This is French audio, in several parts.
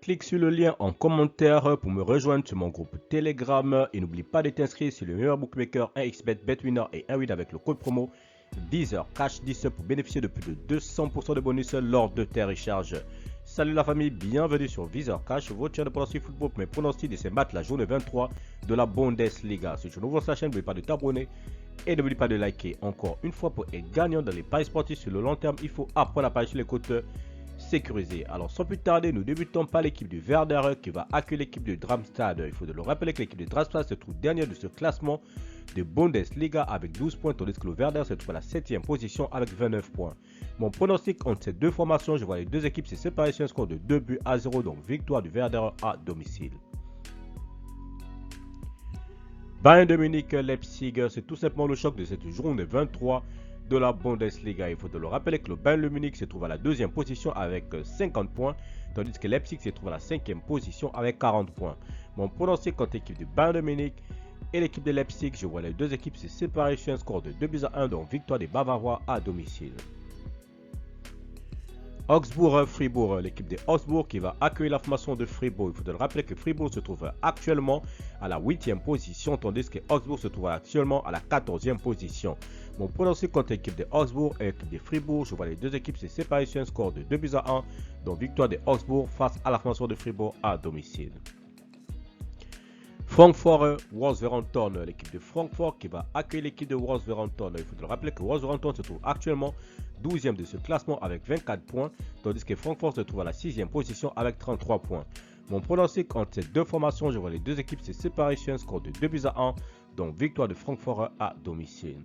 clique sur le lien en commentaire pour me rejoindre sur mon groupe Telegram et n'oublie pas de t'inscrire sur le meilleur bookmaker 1xBet, BetWinner et 1win avec le code promo VizorCash10 pour bénéficier de plus de 200% de bonus lors de tes recharges. Salut la famille, bienvenue sur VizorCash, votre chaîne de pronostic football pour mes pronostics de ces matchs la journée 23 de la Bundesliga. Si tu es nouveau sur la chaîne, n'oublie pas de t'abonner et n'oublie pas de liker. Encore une fois, pour être gagnant dans les paris sportifs sur le long terme, il faut apprendre à parier sur les côtes sécurisées. Alors sans plus tarder, nous débutons par l'équipe du Werder qui va accueillir l'équipe de Darmstadt. Il faut le rappeler que l'équipe de Darmstadt se trouve dernière de ce classement de Bundesliga avec 12 points, tandis que le Werder se trouve à la 7e position avec 29 points. Mon pronostic entre ces deux formations, je vois les deux équipes se séparer sur un score de 2-0, donc victoire du Werder à domicile. Bayern de Munich, Leipzig, c'est tout simplement le choc de cette journée 23 de la Bundesliga. Il faut le rappeler que le Bayern de Munich se trouve à la 2e position avec 50 points, tandis que Leipzig se trouve à la 5e position avec 40 points. Mon pronostic contre l'équipe du Bayern de Munich et l'équipe de Leipzig, je vois les deux équipes se séparer sur un score de 2-1, donc victoire des Bavarois à domicile. Augsbourg-Fribourg, l'équipe de Augsbourg qui va accueillir la formation de Fribourg. Il faut le rappeler que Fribourg se trouve actuellement à la 8e position, tandis que Augsbourg se trouve actuellement à la 14e position. Mon pronostic contre l'équipe de Augsbourg et l'équipe de Fribourg, je vois les deux équipes se séparer sur un score de 2-1, donc victoire de Augsbourg face à la formation de Fribourg à domicile. Francfort-Wolverhampton, l'équipe de Francfort qui va accueillir l'équipe de Wolverhampton. Il faut le rappeler que Wolverhampton se trouve actuellement 12e de ce classement avec 24 points, tandis que Francfort se trouve à la 6e position avec 33 points. Mon pronostic entre ces deux formations, je vois les deux équipes se séparer sur un score de 2-1, donc victoire de Francfort à domicile.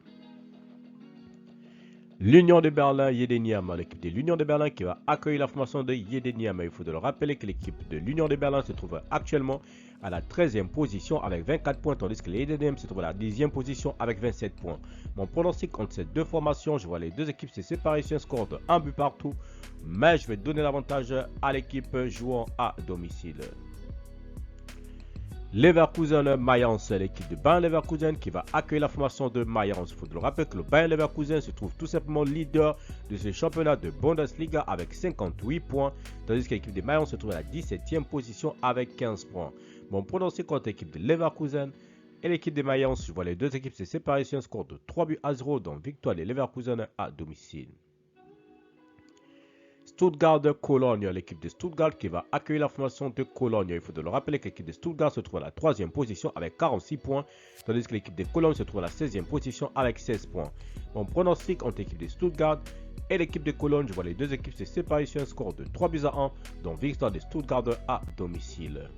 L'Union de Berlin, Yedenham, l'équipe de l'Union de Berlin qui va accueillir la formation de Yedenham. Il faut le rappeler que l'équipe de l'Union de Berlin se trouve actuellement à la 13e position avec 24 points, tandis que Yedenham se trouve à la 10e position avec 27 points. Mon pronostic entre ces deux formations, je vois les deux équipes se séparer sur un score de 1 but partout, mais je vais donner l'avantage à l'équipe jouant à domicile. Leverkusen-Mayence, l'équipe de Bayer Leverkusen qui va accueillir la formation de Mayence. Il faut le rappeler que le Bayer Leverkusen se trouve tout simplement leader de ce championnat de Bundesliga avec 58 points, tandis que l'équipe de Mayence se trouve à la 17e position avec 15 points. Mon pronostic contre l'équipe de Leverkusen et l'équipe de Mayence, je vois les deux équipes se séparer sur un score de 3-0, donc victoire de Leverkusen à domicile. Stuttgart-Cologne, l'équipe de Stuttgart qui va accueillir la formation de Cologne. Il faut le rappeler que l'équipe de Stuttgart se trouve à la 3e position avec 46 points, tandis que l'équipe de Cologne se trouve à la 16e position avec 16 points. Mon pronostic entre l'équipe de Stuttgart et l'équipe de Cologne, je vois les deux équipes se séparer sur un score de 3-1, donc victoire de Stuttgart à domicile.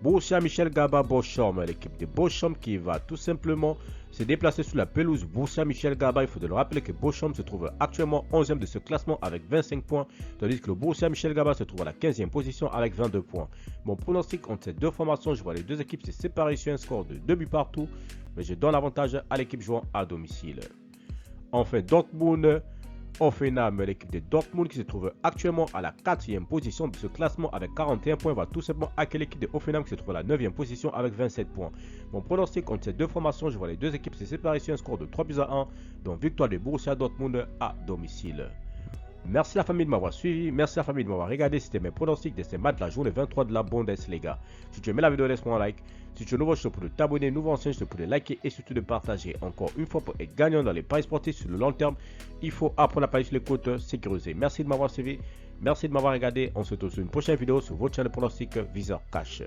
Borussia Mönchengladbach-Bochum, l'équipe de Bochum qui va tout simplement se déplacer sur la pelouse Borussia Mönchengladbach. Il faut le rappeler que Bochum se trouve actuellement 11e de ce classement avec 25 points, tandis que le Borussia Mönchengladbach se trouve à la 15e position avec 22 points. Mon pronostic entre ces deux formations, je vois les deux équipes se séparer sur un score de 2 buts partout, mais je donne l'avantage à l'équipe jouant à domicile. Enfin, Dortmund-Hoffenheim, l'équipe de Dortmund qui se trouve actuellement à la 4e position de ce classement avec 41 points va tout simplement accueillir l'équipe de Hoffenheim qui se trouve à la 9e position avec 27 points. Mon pronostic entre ces deux formations, je vois les deux équipes se séparer sur un score de 3-1, donc victoire de Borussia Dortmund à domicile. Merci la famille de m'avoir suivi, merci la famille de m'avoir regardé, c'était mes pronostics de ces matchs de la journée 23 de la Bundesliga. Si tu aimais la vidéo, laisse-moi un like. Si tu es nouveau, je te prie de t'abonner, nouveau ancien, je te prie de liker et surtout de partager. Encore une fois, pour être gagnant dans les paris sportifs sur le long terme, il faut apprendre à parier sur les côtes sécurisées. Merci de m'avoir suivi, merci de m'avoir regardé. On se retrouve sur une prochaine vidéo sur votre chaîne de pronostic VizorCash.